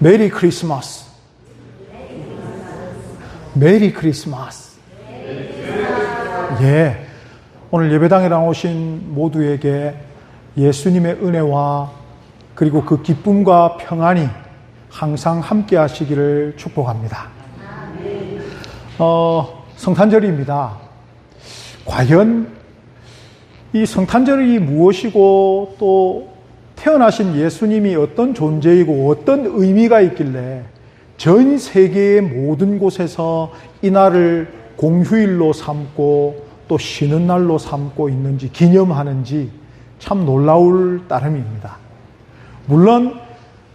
메리 크리스마스. 메리 크리스마스. 예. 오늘 예배당에 나오신 모두에게 예수님의 은혜와 그리고 그 기쁨과 평안이 항상 함께 하시기를 축복합니다. 성탄절입니다. 과연 이 성탄절이 무엇이고 또 태어나신 예수님이 어떤 존재이고 어떤 의미가 있길래 전 세계의 모든 곳에서 이 날을 공휴일로 삼고 또 쉬는 날로 삼고 있는지 기념하는지 참 놀라울 따름입니다. 물론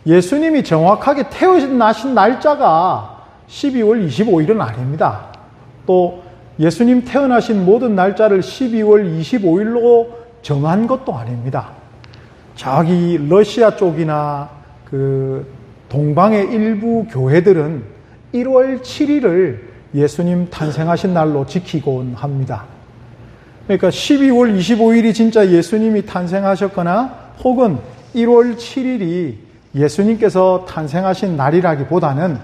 예수님이 정확하게 태어나신 날짜가 12월 25일은 아닙니다. 또 예수님 태어나신 모든 날짜를 12월 25일로 정한 것도 아닙니다. 저기 러시아 쪽이나 그 동방의 일부 교회들은 1월 7일을 예수님 탄생하신 날로 지키곤 합니다. 그러니까 12월 25일이 진짜 예수님이 탄생하셨거나 혹은 1월 7일이 예수님께서 탄생하신 날이라기보다는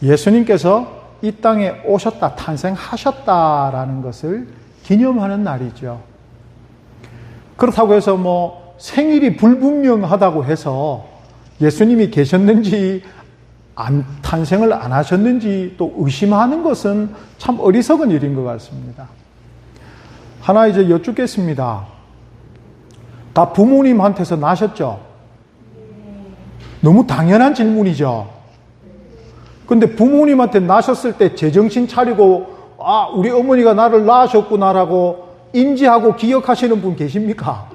예수님께서 이 땅에 오셨다, 탄생하셨다라는 것을 기념하는 날이죠. 그렇다고 해서 뭐 생일이 불분명하다고 해서 예수님이 계셨는지 탄생을 안 하셨는지 또 의심하는 것은 참 어리석은 일인 것 같습니다. 하나 이제 여쭙겠습니다. 다 부모님한테서 나셨죠? 너무 당연한 질문이죠. 근데 부모님한테 나셨을 때 제정신 차리고 우리 어머니가 나를 낳으셨구나라고 인지하고 기억하시는 분 계십니까?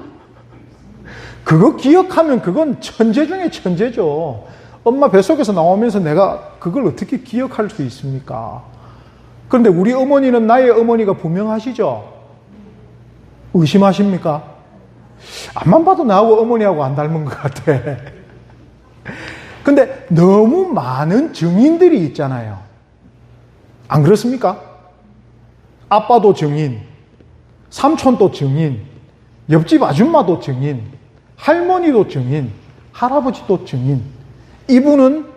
그거 기억하면 그건 천재 중에 천재죠. 엄마 뱃속에서 나오면서 내가 그걸 어떻게 기억할 수 있습니까? 그런데 우리 어머니는 나의 어머니가 분명하시죠? 의심하십니까? 앞만 봐도 나하고 어머니하고 안 닮은 것 같아. 근데 너무 많은 증인들이 있잖아요. 안 그렇습니까? 아빠도 증인, 삼촌도 증인, 옆집 아줌마도 증인, 할머니도 증인, 할아버지도 증인. 이분은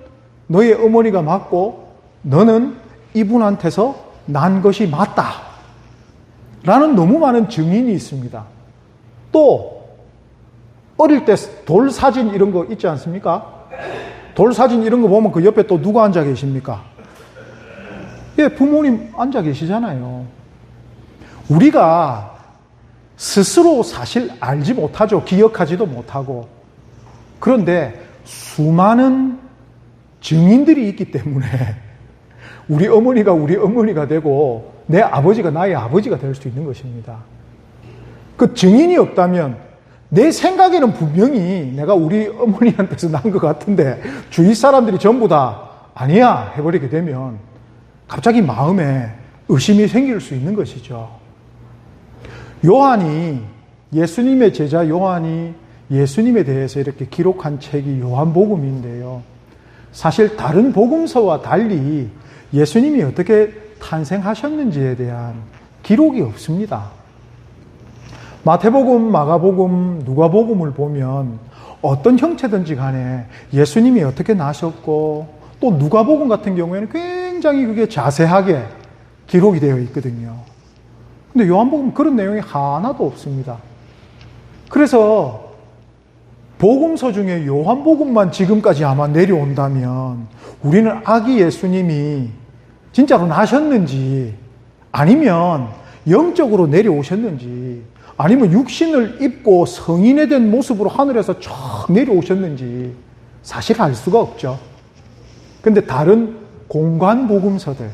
너의 어머니가 맞고 너는 이분한테서 난 것이 맞다. 라는 너무 많은 증인이 있습니다. 또 어릴 때 돌 사진 이런 거 있지 않습니까? 돌 사진 이런 거 보면 그 옆에 또 누가 앉아 계십니까? 예, 부모님 앉아 계시잖아요. 우리가 스스로 사실 알지 못하죠. 기억하지도 못하고. 그런데 수많은 증인들이 있기 때문에 우리 어머니가 되고 내 아버지가 나의 아버지가 될 수 있는 것입니다. 그 증인이 없다면 내 생각에는 분명히 내가 우리 어머니한테서 난 것 같은데 주위 사람들이 전부 다 아니야 해버리게 되면 갑자기 마음에 의심이 생길 수 있는 것이죠. 예수님의 제자 요한이 예수님에 대해서 이렇게 기록한 책이 요한복음인데요. 사실 다른 복음서와 달리 예수님이 어떻게 탄생하셨는지에 대한 기록이 없습니다. 마태복음, 마가복음, 누가복음을 보면 어떤 형체든지 간에 예수님이 어떻게 나셨고 또 누가복음 같은 경우에는 굉장히 그게 자세하게 기록이 되어 있거든요. 근데 요한복음 그런 내용이 하나도 없습니다. 그래서 복음서 중에 요한복음만 지금까지 아마 내려온다면 우리는 아기 예수님이 진짜로 나셨는지 아니면 영적으로 내려오셨는지 아니면 육신을 입고 성인이 된 모습으로 하늘에서 쫙 내려오셨는지 사실 알 수가 없죠. 근데 다른 공관 복음서들,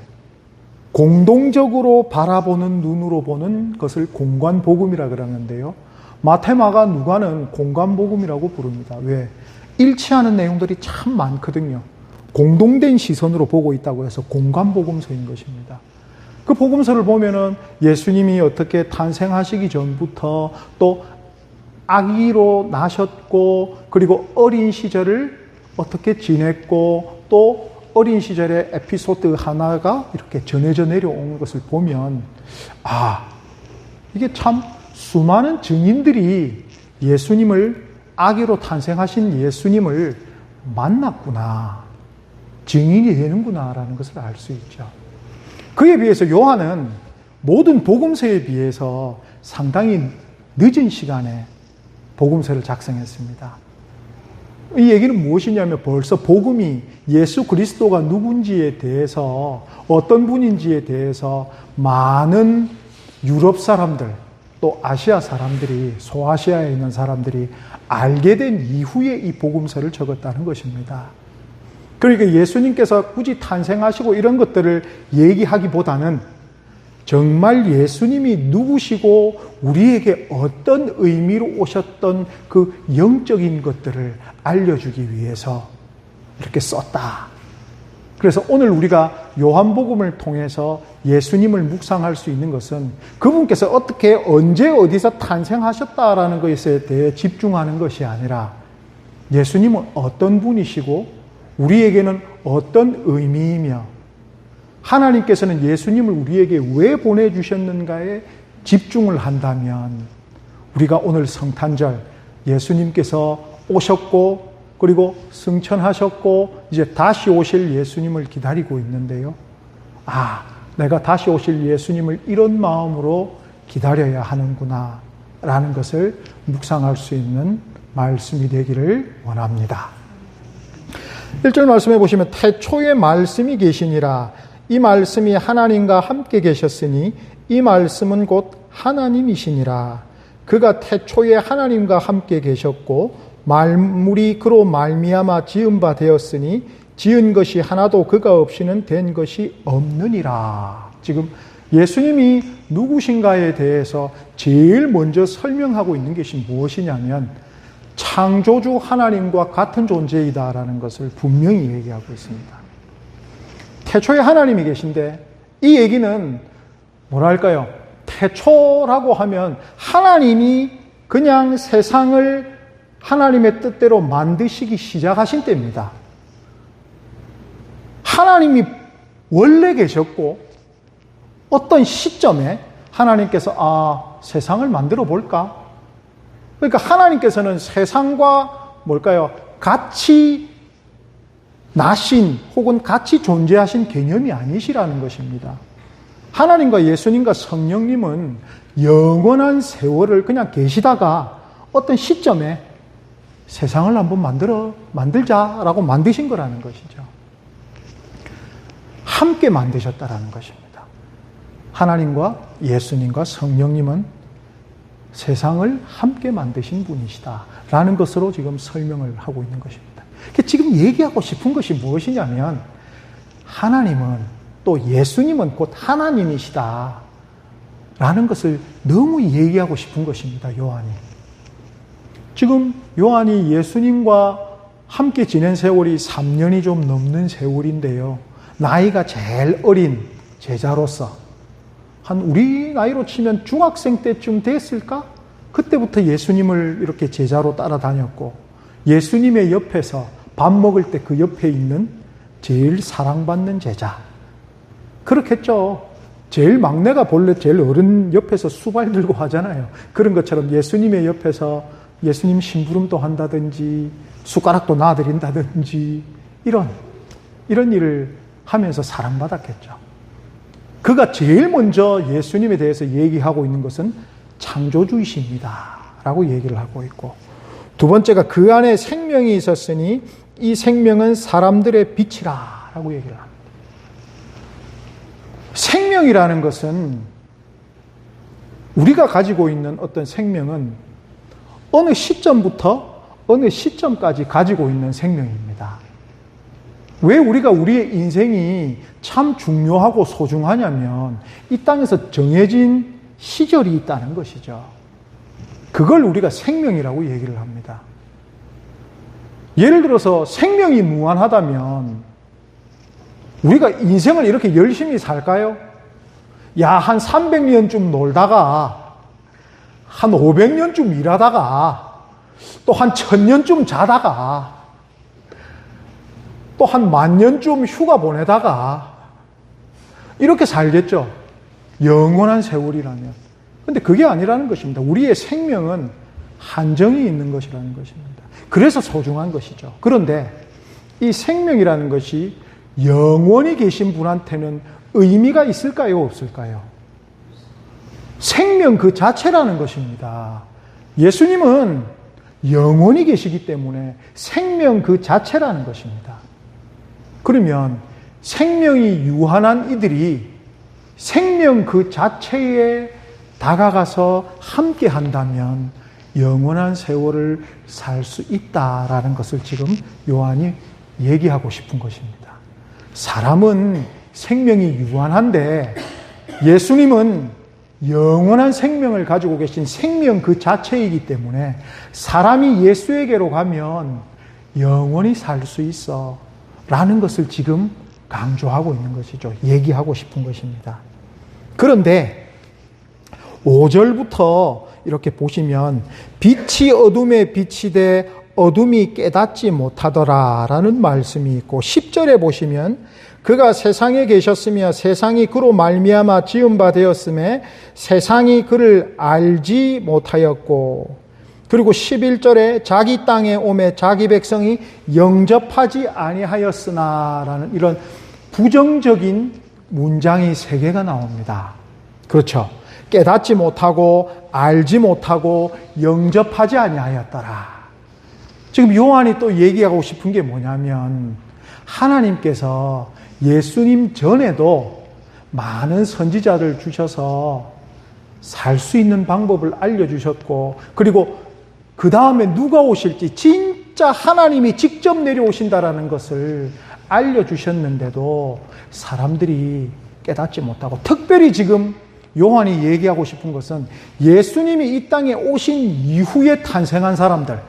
공동적으로 바라보는 눈으로 보는 것을 공관 복음이라 그러는데요. 마태, 마가, 누가는 공관 복음이라고 부릅니다. 왜? 일치하는 내용들이 참 많거든요. 공동된 시선으로 보고 있다고 해서 공관 복음서인 것입니다. 그 복음서를 보면은 예수님이 어떻게 탄생하시기 전부터 또 아기로 나셨고 그리고 어린 시절을 어떻게 지냈고 또 어린 시절의 에피소드 하나가 이렇게 전해져 내려온 것을 보면 이게 참 수많은 증인들이 예수님을 아기로 탄생하신 예수님을 만났구나 증인이 되는구나라는 것을 알 수 있죠. 그에 비해서 요한은 모든 복음서에 비해서 상당히 늦은 시간에 복음서를 작성했습니다. 이 얘기는 무엇이냐면 벌써 복음이 예수 그리스도가 누군지에 대해서 어떤 분인지에 대해서 많은 유럽 사람들 또 아시아 사람들이 소아시아에 있는 사람들이 알게 된 이후에 이 복음서를 적었다는 것입니다. 그러니까 예수님께서 굳이 탄생하시고 이런 것들을 얘기하기보다는 정말 예수님이 누구시고 우리에게 어떤 의미로 오셨던 그 영적인 것들을 알려주기 위해서 이렇게 썼다. 그래서 오늘 우리가 요한복음을 통해서 예수님을 묵상할 수 있는 것은 그분께서 어떻게 언제 어디서 탄생하셨다라는 것에 대해 집중하는 것이 아니라 예수님은 어떤 분이시고 우리에게는 어떤 의미이며 하나님께서는 예수님을 우리에게 왜 보내주셨는가에 집중을 한다면 우리가 오늘 성탄절 예수님께서 오셨고 그리고 승천하셨고 이제 다시 오실 예수님을 기다리고 있는데요. 내가 다시 오실 예수님을 이런 마음으로 기다려야 하는구나 라는 것을 묵상할 수 있는 말씀이 되기를 원합니다. 1절 말씀해 보시면 태초에 말씀이 계시니라. 이 말씀이 하나님과 함께 계셨으니 이 말씀은 곧 하나님이시니라. 그가 태초에 하나님과 함께 계셨고 만물이 그로 말미암아 지은 바 되었으니 지은 것이 하나도 그가 없이는 된 것이 없느니라. 지금 예수님이 누구신가에 대해서 제일 먼저 설명하고 있는 것이 무엇이냐면 창조주 하나님과 같은 존재이다라는 것을 분명히 얘기하고 있습니다. 태초에 하나님이 계신데 이 얘기는 뭐랄까요? 태초라고 하면 하나님이 그냥 세상을 하나님의 뜻대로 만드시기 시작하신 때입니다. 하나님이 원래 계셨고 어떤 시점에 하나님께서 세상을 만들어 볼까? 그러니까 하나님께서는 세상과 같이 나신 혹은 같이 존재하신 개념이 아니시라는 것입니다. 하나님과 예수님과 성령님은 영원한 세월을 그냥 계시다가 어떤 시점에 세상을 한번 만들자라고 만드신 거라는 것이죠. 함께 만드셨다라는 것입니다. 하나님과 예수님과 성령님은 세상을 함께 만드신 분이시다라는 것으로 지금 설명을 하고 있는 것입니다. 지금 얘기하고 싶은 것이 무엇이냐면 하나님은 또 예수님은 곧 하나님이시다라는 것을 너무 얘기하고 싶은 것입니다. 요한이. 지금 요한이 예수님과 함께 지낸 세월이 3년이 좀 넘는 세월인데요. 나이가 제일 어린 제자로서 한 우리 나이로 치면 중학생 때쯤 됐을까? 그때부터 예수님을 이렇게 제자로 따라다녔고 예수님의 옆에서 밥 먹을 때 그 옆에 있는 제일 사랑받는 제자. 그렇겠죠. 제일 막내가 본래 제일 어른 옆에서 수발 들고 하잖아요. 그런 것처럼 예수님의 옆에서 예수님 심부름도 한다든지 숟가락도 놔드린다든지 이런 일을 하면서 사랑받았겠죠. 그가 제일 먼저 예수님에 대해서 얘기하고 있는 것은 창조주이십니다 라고 얘기를 하고 있고, 두 번째가 그 안에 생명이 있었으니 이 생명은 사람들의 빛이라 라고 얘기를 합니다. 생명이라는 것은 우리가 가지고 있는 어떤 생명은 어느 시점부터 어느 시점까지 가지고 있는 생명입니다. 왜 우리가 우리의 인생이 참 중요하고 소중하냐면 이 땅에서 정해진 시절이 있다는 것이죠. 그걸 우리가 생명이라고 얘기를 합니다. 예를 들어서 생명이 무한하다면 우리가 인생을 이렇게 열심히 살까요? 한 300년쯤 놀다가 한 500년쯤 일하다가 또 한 1000년쯤 자다가 또 한 10,000년쯤 휴가 보내다가 이렇게 살겠죠. 영원한 세월이라면. 근데 그게 아니라는 것입니다. 우리의 생명은 한정이 있는 것이라는 것입니다. 그래서 소중한 것이죠. 그런데 이 생명이라는 것이 영원히 계신 분한테는 의미가 있을까요? 없을까요? 생명 그 자체라는 것입니다. 예수님은 영원히 계시기 때문에 생명 그 자체라는 것입니다. 그러면 생명이 유한한 이들이 생명 그 자체에 다가가서 함께 한다면 영원한 세월을 살 수 있다라는 것을 지금 요한이 얘기하고 싶은 것입니다. 사람은 생명이 유한한데 예수님은 영원한 생명을 가지고 계신 생명 그 자체이기 때문에 사람이 예수에게로 가면 영원히 살 수 있어 라는 것을 지금 강조하고 있는 것이죠. 얘기하고 싶은 것입니다. 그런데 5절부터 이렇게 보시면 빛이 어둠에 비치되 어둠이 깨닫지 못하더라 라는 말씀이 있고 10절에 보시면 그가 세상에 계셨으며 세상이 그로 말미암아 지은 바 되었음에 세상이 그를 알지 못하였고, 그리고 11절에 자기 땅에 오매 자기 백성이 영접하지 아니하였으나 라는 이런 부정적인 문장이 3개가 나옵니다. 그렇죠. 깨닫지 못하고 알지 못하고 영접하지 아니하였더라. 지금 요한이 또 얘기하고 싶은 게 뭐냐면 하나님께서 예수님 전에도 많은 선지자를 주셔서 살 수 있는 방법을 알려주셨고, 그리고 그 다음에 누가 오실지 진짜 하나님이 직접 내려오신다라는 것을 알려주셨는데도 사람들이 깨닫지 못하고, 특별히 지금 요한이 얘기하고 싶은 것은 예수님이 이 땅에 오신 이후에 탄생한 사람들,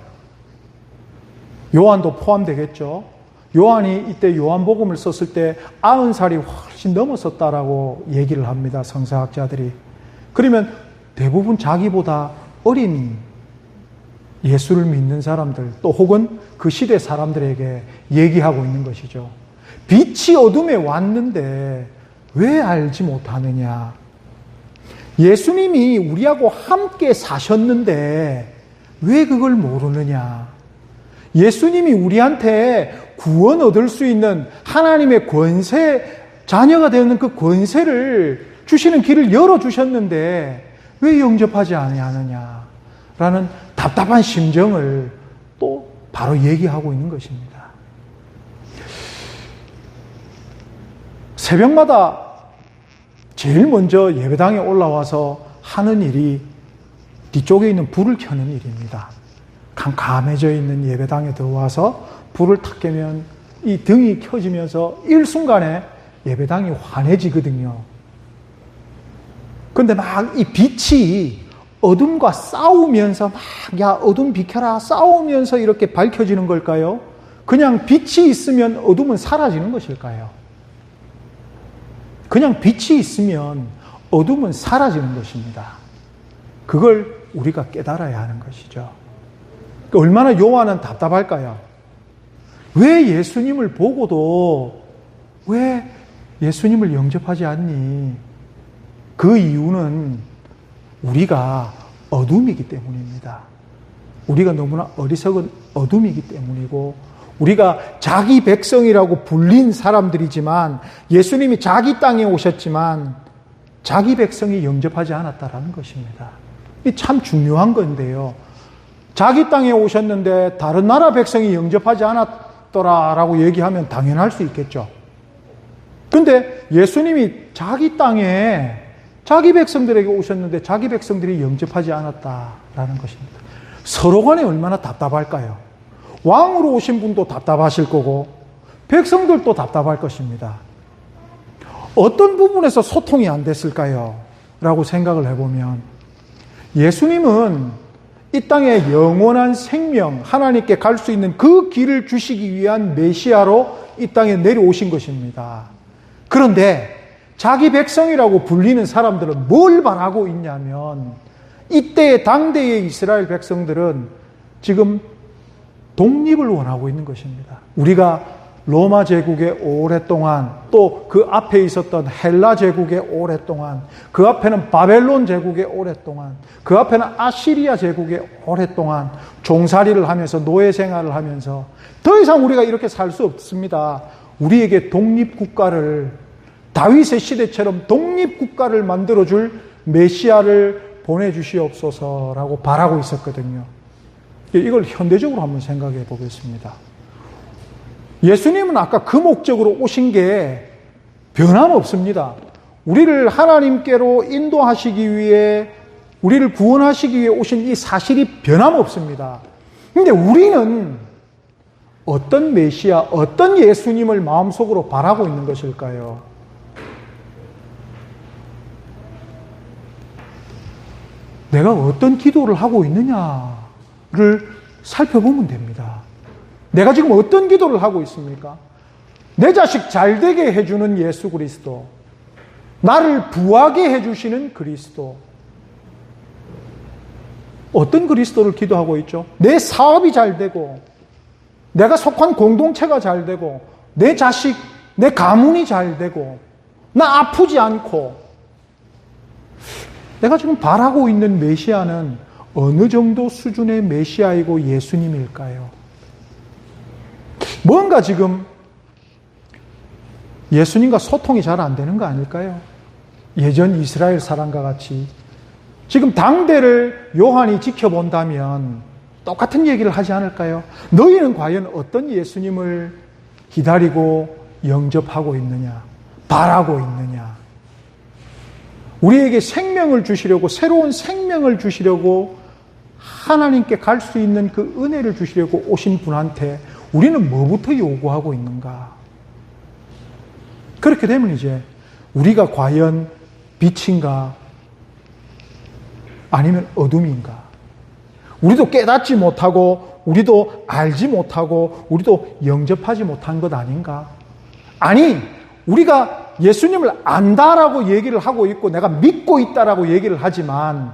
요한도 포함되겠죠. 요한이 이때 요한복음을 썼을 때 90살이 훨씬 넘었었다라고 얘기를 합니다. 성서학자들이. 그러면 대부분 자기보다 어린 예수를 믿는 사람들, 또 혹은 그 시대 사람들에게 얘기하고 있는 것이죠. 빛이 어둠에 왔는데 왜 알지 못하느냐? 예수님이 우리하고 함께 사셨는데 왜 그걸 모르느냐? 예수님이 우리한테 구원 얻을 수 있는 하나님의 권세, 자녀가 되는 그 권세를 주시는 길을 열어주셨는데 왜 영접하지 아니하느냐? 라는 답답한 심정을 또 바로 얘기하고 있는 것입니다. 새벽마다 제일 먼저 예배당에 올라와서 하는 일이 뒤쪽에 있는 불을 켜는 일입니다. 캄캄해져 있는 예배당에 들어와서 불을 탁 켜면 이 등이 켜지면서 일순간에 예배당이 환해지거든요. 근데 막 이 빛이 어둠과 싸우면서 막, 야, 어둠 비켜라, 싸우면서 이렇게 밝혀지는 걸까요? 그냥 빛이 있으면 어둠은 사라지는 것일까요? 그냥 빛이 있으면 어둠은 사라지는 것입니다. 그걸 우리가 깨달아야 하는 것이죠. 얼마나 요한은 답답할까요? 왜 예수님을 보고도 왜 예수님을 영접하지 않니? 그 이유는 우리가 어둠이기 때문입니다. 우리가 너무나 어리석은 어둠이기 때문이고, 우리가 자기 백성이라고 불린 사람들이지만 예수님이 자기 땅에 오셨지만 자기 백성이 영접하지 않았다라는 것입니다. 이게 참 중요한 건데요. 자기 땅에 오셨는데 다른 나라 백성이 영접하지 않았더라라고 얘기하면 당연할 수 있겠죠. 근데 예수님이 자기 땅에 자기 백성들에게 오셨는데 자기 백성들이 영접하지 않았다라는 것입니다. 서로 간에 얼마나 답답할까요? 왕으로 오신 분도 답답하실 거고 백성들도 답답할 것입니다. 어떤 부분에서 소통이 안 됐을까요? 라고 생각을 해보면 예수님은 이 땅에 영원한 생명, 하나님께 갈 수 있는 그 길을 주시기 위한 메시아로 이 땅에 내려오신 것입니다. 그런데 자기 백성이라고 불리는 사람들은 뭘 바라고 있냐면 이때의 당대의 이스라엘 백성들은 지금 독립을 원하고 있는 것입니다. 우리가 로마 제국에 오랫동안, 또 그 앞에 있었던 헬라 제국에 오랫동안, 그 앞에는 바벨론 제국에 오랫동안, 그 앞에는 아시리아 제국에 오랫동안 종살이를 하면서 노예 생활을 하면서 더 이상 우리가 이렇게 살 수 없습니다. 우리에게 독립국가를, 다윗의 시대처럼 독립국가를 만들어줄 메시아를 보내주시옵소서라고 바라고 있었거든요. 이걸 현대적으로 한번 생각해 보겠습니다. 예수님은 아까 그 목적으로 오신 게 변함없습니다. 우리를 하나님께로 인도하시기 위해, 우리를 구원하시기 위해 오신 이 사실이 변함없습니다. 근데 우리는 어떤 메시아, 어떤 예수님을 마음속으로 바라고 있는 것일까요? 내가 어떤 기도를 하고 있느냐를 살펴보면 됩니다. 내가 지금 어떤 기도를 하고 있습니까? 내 자식 잘 되게 해주는 예수 그리스도, 나를 부하게 해주시는 그리스도, 어떤 그리스도를 기도하고 있죠? 내 사업이 잘 되고, 내가 속한 공동체가 잘 되고, 내 자식, 내 가문이 잘 되고, 나 아프지 않고, 내가 지금 바라고 있는 메시아는 어느 정도 수준의 메시아이고 예수님일까요? 뭔가 지금 예수님과 소통이 잘 안 되는 거 아닐까요? 예전 이스라엘 사람과 같이 지금 당대를 요한이 지켜본다면 똑같은 얘기를 하지 않을까요? 너희는 과연 어떤 예수님을 기다리고 영접하고 있느냐, 바라고 있느냐? 우리에게 생명을 주시려고, 새로운 생명을 주시려고, 하나님께 갈 수 있는 그 은혜를 주시려고 오신 분한테 우리는 뭐부터 요구하고 있는가? 그렇게 되면 이제 우리가 과연 빛인가 아니면 어둠인가? 우리도 깨닫지 못하고, 우리도 알지 못하고, 우리도 영접하지 못한 것 아닌가? 아니, 우리가 예수님을 안다라고 얘기를 하고 있고 내가 믿고 있다라고 얘기를 하지만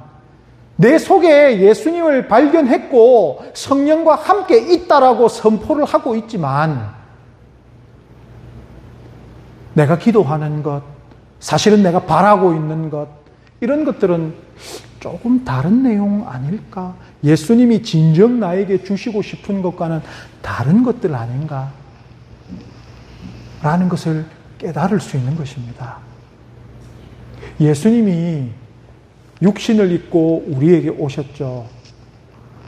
내 속에 예수님을 발견했고 성령과 함께 있다라고 선포를 하고 있지만 내가 기도하는 것, 사실은 내가 바라고 있는 것, 이런 것들은 조금 다른 내용 아닐까? 예수님이 진정 나에게 주시고 싶은 것과는 다른 것들 아닌가? 라는 것을 깨달을 수 있는 것입니다. 예수님이 육신을 입고 우리에게 오셨죠.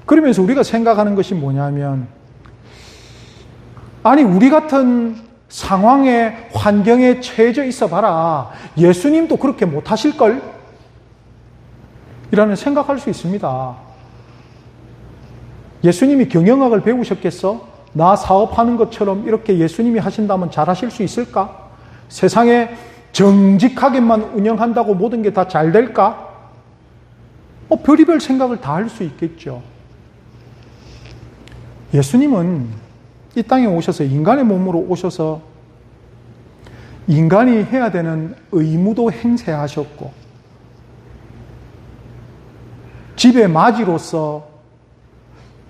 그러면서 우리가 생각하는 것이 뭐냐면, 아니, 우리 같은 상황에, 환경에 처해져 있어 봐라. 예수님도 그렇게 못하실걸? 이라는 생각할 수 있습니다. 예수님이 경영학을 배우셨겠어? 나 사업하는 것처럼 이렇게 예수님이 하신다면 잘하실 수 있을까? 세상에 정직하게만 운영한다고 모든 게 다 잘 될까? 별의별 생각을 다 할 수 있겠죠. 예수님은 이 땅에 오셔서, 인간의 몸으로 오셔서 인간이 해야 되는 의무도 행세하셨고, 집의 맞이로서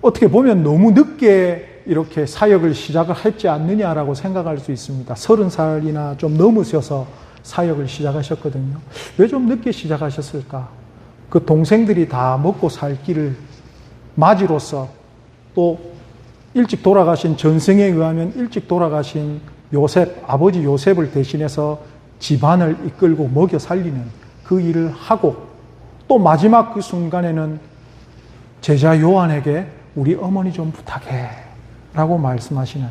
어떻게 보면 너무 늦게 이렇게 사역을 시작을 했지 않느냐라고 생각할 수 있습니다. 30살이나 좀 넘으셔서 사역을 시작하셨거든요. 왜 좀 늦게 시작하셨을까? 그 동생들이 다 먹고 살 길을 맞이로서, 또 일찍 돌아가신, 전승에 의하면 일찍 돌아가신 요셉, 아버지 요셉을 대신해서 집안을 이끌고 먹여 살리는 그 일을 하고, 또 마지막 그 순간에는 제자 요한에게 우리 어머니 좀 부탁해 라고 말씀하시는,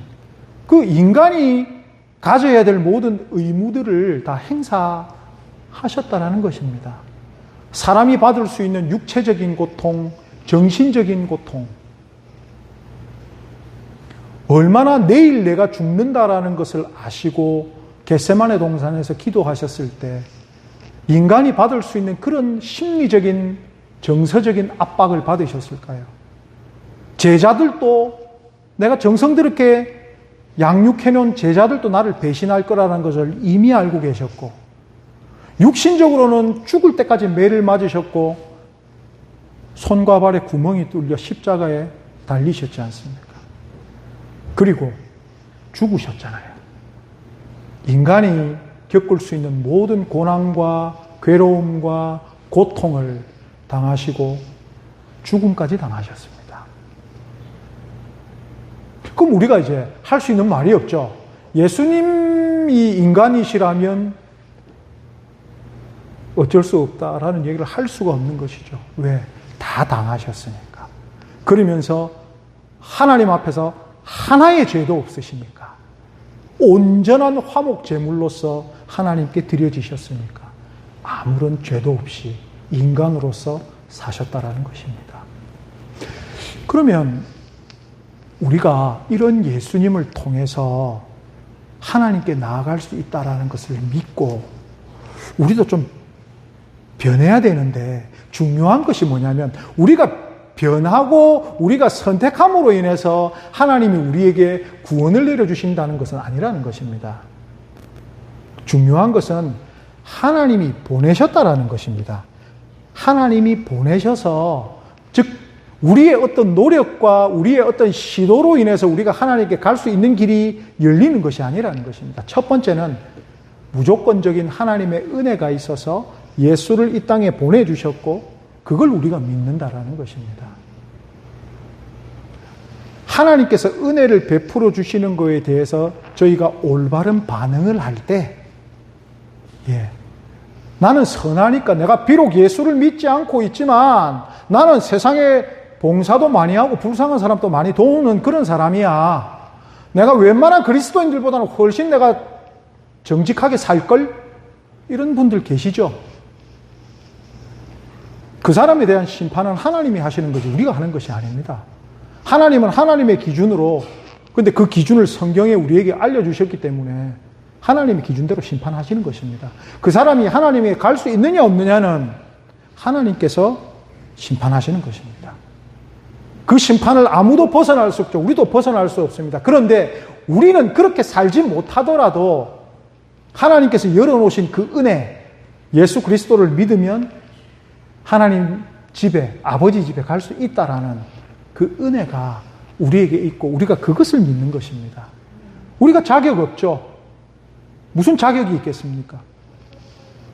그 인간이 가져야 될 모든 의무들을 다 행사하셨다라는 것입니다. 사람이 받을 수 있는 육체적인 고통, 정신적인 고통, 얼마나 내일 내가 죽는다라는 것을 아시고 겟세마네 동산에서 기도하셨을 때 인간이 받을 수 있는 그런 심리적인, 정서적인 압박을 받으셨을까요? 제자들도, 내가 정성스럽게 양육해놓은 제자들도 나를 배신할 거라는 것을 이미 알고 계셨고, 육신적으로는 죽을 때까지 매를 맞으셨고 손과 발에 구멍이 뚫려 십자가에 달리셨지 않습니까? 그리고 죽으셨잖아요. 인간이 겪을 수 있는 모든 고난과 괴로움과 고통을 당하시고 죽음까지 당하셨습니다. 그럼 우리가 이제 할 수 있는 말이 없죠. 예수님이 인간이시라면 어쩔 수 없다라는 얘기를 할 수가 없는 것이죠. 왜? 다 당하셨으니까. 그러면서 하나님 앞에서 하나의 죄도 없으시니까. 온전한 화목 제물로서 하나님께 드려지셨으니까. 아무런 죄도 없이 인간으로서 사셨다라는 것입니다. 그러면 우리가 이런 예수님을 통해서 하나님께 나아갈 수 있다라는 것을 믿고 우리도 좀 변해야 되는데, 중요한 것이 뭐냐면 우리가 변하고 우리가 선택함으로 인해서 하나님이 우리에게 구원을 내려주신다는 것은 아니라는 것입니다. 중요한 것은 하나님이 보내셨다라는 것입니다. 하나님이 보내셔서, 즉 우리의 어떤 노력과 우리의 어떤 시도로 인해서 우리가 하나님께 갈 수 있는 길이 열리는 것이 아니라는 것입니다. 첫 번째는 무조건적인 하나님의 은혜가 있어서 예수를 이 땅에 보내주셨고 그걸 우리가 믿는다라는 것입니다. 하나님께서 은혜를 베풀어 주시는 것에 대해서 저희가 올바른 반응을 할 때, 나는 선하니까, 내가 비록 예수를 믿지 않고 있지만 나는 세상에 봉사도 많이 하고 불쌍한 사람도 많이 도우는 그런 사람이야. 내가 웬만한 그리스도인들보다는 훨씬 내가 정직하게 살걸? 이런 분들 계시죠? 그 사람에 대한 심판은 하나님이 하시는 거지 우리가 하는 것이 아닙니다. 하나님은 하나님의 기준으로, 근데 그 기준을 성경에 우리에게 알려주셨기 때문에 하나님의 기준대로 심판하시는 것입니다. 그 사람이 하나님에게 갈 수 있느냐 없느냐는 하나님께서 심판하시는 것입니다. 그 심판을 아무도 벗어날 수 없죠. 우리도 벗어날 수 없습니다. 그런데 우리는 그렇게 살지 못하더라도 하나님께서 열어놓으신 그 은혜, 예수 그리스도를 믿으면 하나님 집에, 아버지 집에 갈 수 있다라는 그 은혜가 우리에게 있고 우리가 그것을 믿는 것입니다. 우리가 자격 없죠. 무슨 자격이 있겠습니까?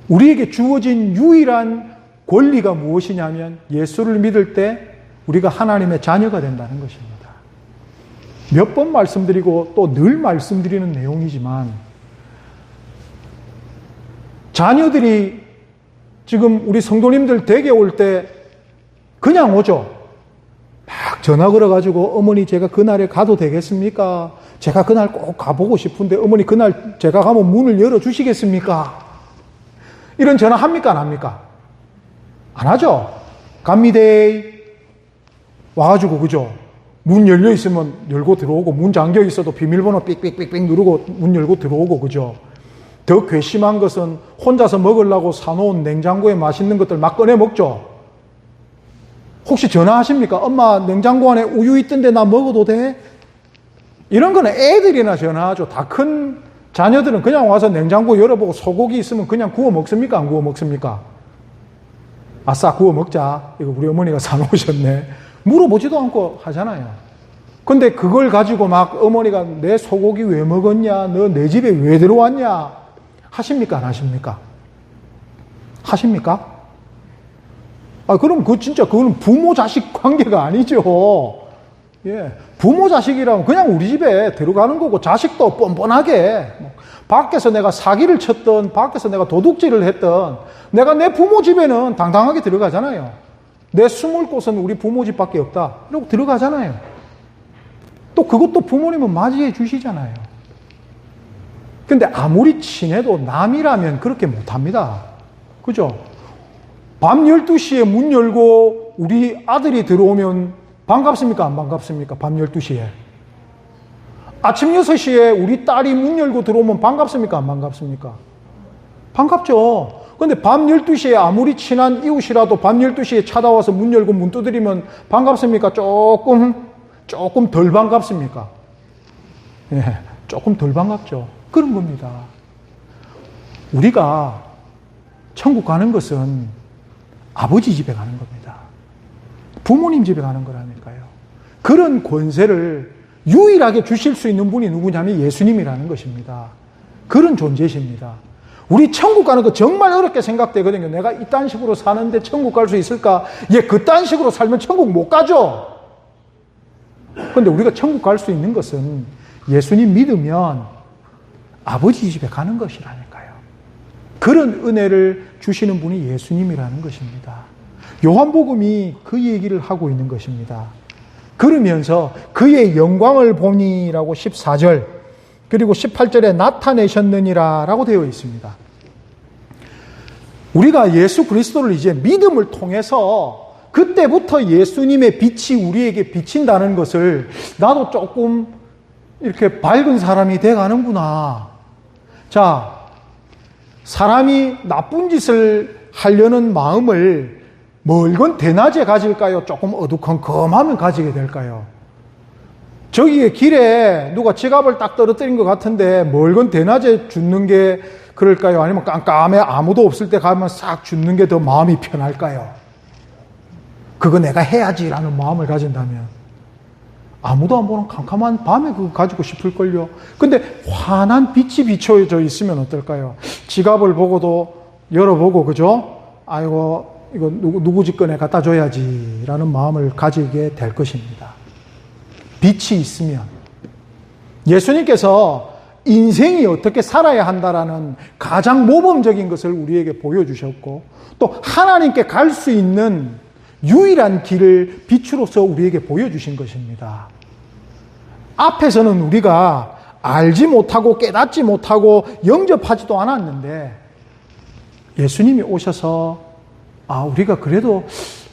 우리에게 주어진 유일한 권리가 무엇이냐면 예수를 믿을 때 우리가 하나님의 자녀가 된다는 것입니다. 몇 번 말씀드리고 또 늘 말씀드리는 내용이지만, 자녀들이 지금 우리 성도님들 댁에 올 때 그냥 오죠. 막 전화 걸어가지고, 어머니 제가 그날에 가도 되겠습니까? 제가 그날 꼭 가보고 싶은데 어머니 그날 제가 가면 문을 열어주시겠습니까? 이런 전화 합니까 안 합니까? 안 하죠. 갑니다. 와가지고, 그죠? 문 열려 있으면 열고 들어오고, 문 잠겨 있어도 비밀번호 삑삑삑삑 누르고 문 열고 들어오고, 그죠? 더 괘씸한 것은 혼자서 먹으려고 사놓은 냉장고에 맛있는 것들 막 꺼내 먹죠. 혹시 전화하십니까? 엄마 냉장고 안에 우유 있던데 나 먹어도 돼? 이런 거는 애들이나 전화하죠. 다 큰 자녀들은 그냥 와서 냉장고 열어보고 소고기 있으면 그냥 구워 먹습니까? 안 구워 먹습니까? 아싸 구워 먹자. 이거 우리 어머니가 사놓으셨네. 물어보지도 않고 하잖아요. 근데 그걸 가지고 막 어머니가 내 소고기 왜 먹었냐? 너 내 집에 왜 들어왔냐? 하십니까? 안 하십니까? 하십니까? 그럼 그거는 부모 자식 관계가 아니죠. 부모 자식이라면 그냥 우리 집에 들어가는 거고, 자식도 뻔뻔하게, 밖에서 내가 사기를 쳤던, 밖에서 내가 도둑질을 했던, 내가 내 부모 집에는 당당하게 들어가잖아요. 내 숨을 곳은 우리 부모 집밖에 없다. 이러고 들어가잖아요. 또 그것도 부모님은 맞이해 주시잖아요. 근데 아무리 친해도 남이라면 그렇게 못합니다. 그죠? 밤 12시에 문 열고 우리 아들이 들어오면 반갑습니까? 안 반갑습니까? 밤 12시에. 아침 6시에 우리 딸이 문 열고 들어오면 반갑습니까? 안 반갑습니까? 반갑죠. 근데 밤 12시에 아무리 친한 이웃이라도 밤 12시에 찾아와서 문 열고 문 두드리면 반갑습니까? 조금 덜 반갑습니까? 조금 덜 반갑죠. 그런 겁니다. 우리가 천국 가는 것은 아버지 집에 가는 겁니다. 부모님 집에 가는 거라니까요. 그런 권세를 유일하게 주실 수 있는 분이 누구냐면 예수님이라는 것입니다. 그런 존재십니다. 우리 천국 가는 거 정말 어렵게 생각되거든요. 내가 이딴 식으로 사는데 천국 갈 수 있을까? 그딴 식으로 살면 천국 못 가죠. 그런데 우리가 천국 갈 수 있는 것은 예수님 믿으면 아버지 집에 가는 것이라니까요. 그런 은혜를 주시는 분이 예수님이라는 것입니다. 요한복음이 그 얘기를 하고 있는 것입니다. 그러면서 그의 영광을 보니라고 14절 그리고 18절에 나타내셨느니라 라고 되어 있습니다. 우리가 예수 그리스도를 이제 믿음을 통해서 그때부터 예수님의 빛이 우리에게 비친다는 것을 나도 조금 이렇게 밝은 사람이 돼가는구나. 자, 사람이 나쁜 짓을 하려는 마음을 멀건 대낮에 가질까요? 조금 어두컴컴하면 가지게 될까요? 저기에 길에 누가 지갑을 딱 떨어뜨린 것 같은데 멀건 대낮에 죽는 게 그럴까요? 아니면 깜깜해 아무도 없을 때 가면 싹 죽는 게 더 마음이 편할까요? 그거 내가 해야지라는 마음을 가진다면 아무도 안 보는 캄캄한 밤에 그거 가지고 싶을걸요. 근데 환한 빛이 비춰져 있으면 어떨까요? 지갑을 보고도 열어보고 그죠? 아이고 이거 누구 집 거에 갖다 줘야지라는 마음을 가지게 될 것입니다. 빛이 있으면 예수님께서 인생이 어떻게 살아야 한다라는 가장 모범적인 것을 우리에게 보여주셨고 또 하나님께 갈 수 있는 유일한 길을 빛으로서 우리에게 보여주신 것입니다. 앞에서는 우리가 알지 못하고 깨닫지 못하고 영접하지도 않았는데 예수님이 오셔서 우리가 그래도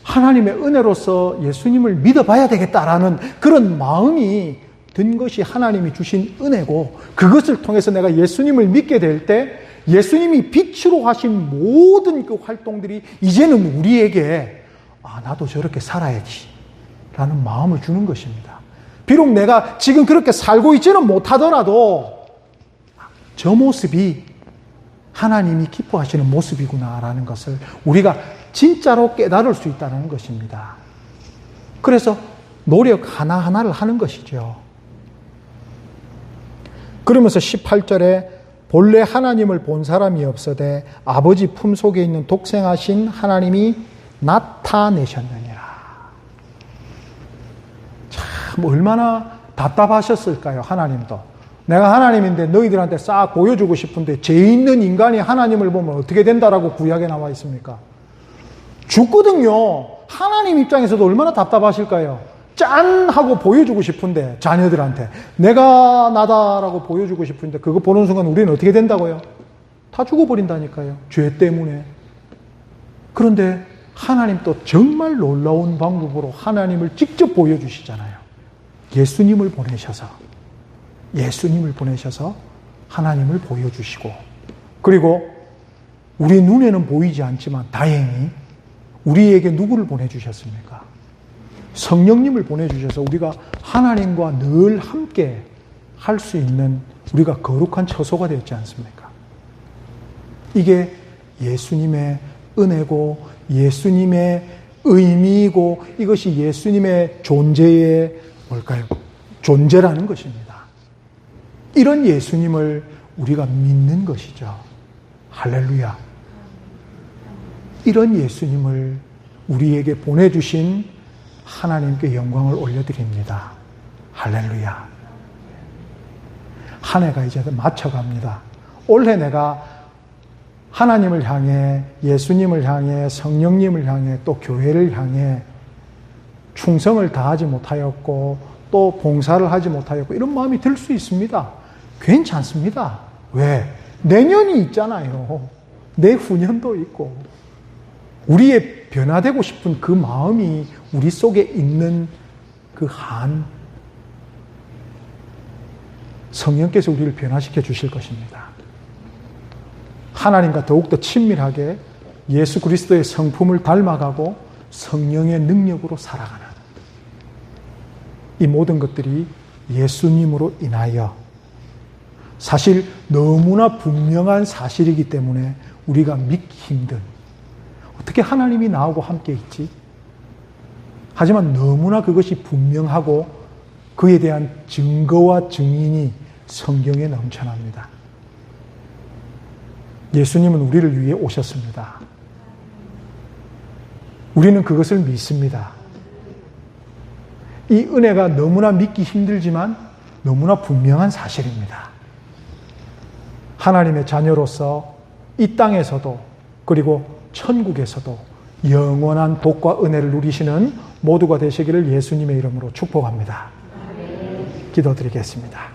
하나님의 은혜로서 예수님을 믿어봐야 되겠다라는 그런 마음이 든 것이 하나님이 주신 은혜고 그것을 통해서 내가 예수님을 믿게 될 때 예수님이 빛으로 하신 모든 그 활동들이 이제는 우리에게 나도 저렇게 살아야지 라는 마음을 주는 것입니다. 비록 내가 지금 그렇게 살고 있지는 못하더라도 저 모습이 하나님이 기뻐하시는 모습이구나라는 것을 우리가 진짜로 깨달을 수 있다는 것입니다. 그래서 노력 하나하나를 하는 것이죠. 그러면서 18절에 본래 하나님을 본 사람이 없어되 아버지 품속에 있는 독생하신 하나님이 나타내셨느니라. 참 얼마나 답답하셨을까요? 하나님도. 내가 하나님인데 너희들한테 싹 보여주고 싶은데 죄 있는 인간이 하나님을 보면 어떻게 된다라고 구약에 나와 있습니까? 죽거든요. 하나님 입장에서도 얼마나 답답하실까요? 짠! 하고 보여주고 싶은데 자녀들한테 내가 나다라고 보여주고 싶은데 그거 보는 순간 우리는 어떻게 된다고요? 다 죽어버린다니까요. 죄 때문에. 그런데 하나님 또 정말 놀라운 방법으로 하나님을 직접 보여주시잖아요. 예수님을 보내셔서 하나님을 보여주시고 그리고 우리 눈에는 보이지 않지만 다행히 우리에게 누구를 보내주셨습니까? 성령님을 보내주셔서 우리가 하나님과 늘 함께 할 수 있는 우리가 거룩한 처소가 되었지 않습니까? 이게 예수님의 은혜고 예수님의 의미이고 이것이 예수님의 존재의 뭘까요? 존재라는 것입니다. 이런 예수님을 우리가 믿는 것이죠. 할렐루야. 이런 예수님을 우리에게 보내주신 하나님께 영광을 올려드립니다. 할렐루야. 한 해가 이제 맞춰갑니다. 올해 내가 하나님을 향해, 예수님을 향해, 성령님을 향해, 또 교회를 향해 충성을 다하지 못하였고 또 봉사를 하지 못하였고 이런 마음이 들 수 있습니다. 괜찮습니다. 왜? 내년이 있잖아요. 내후년도 있고 우리의 변화되고 싶은 그 마음이 우리 속에 있는 그 성령께서 우리를 변화시켜 주실 것입니다. 하나님과 더욱더 친밀하게 예수 그리스도의 성품을 닮아가고 성령의 능력으로 살아가는 이 모든 것들이 예수님으로 인하여 사실 너무나 분명한 사실이기 때문에 우리가 믿기 힘든 어떻게 하나님이 나하고 함께 있지? 하지만 너무나 그것이 분명하고 그에 대한 증거와 증인이 성경에 넘쳐납니다. 예수님은 우리를 위해 오셨습니다. 우리는 그것을 믿습니다. 이 은혜가 너무나 믿기 힘들지만 너무나 분명한 사실입니다. 하나님의 자녀로서 이 땅에서도 그리고 천국에서도 영원한 복과 은혜를 누리시는 모두가 되시기를 예수님의 이름으로 축복합니다. 기도드리겠습니다.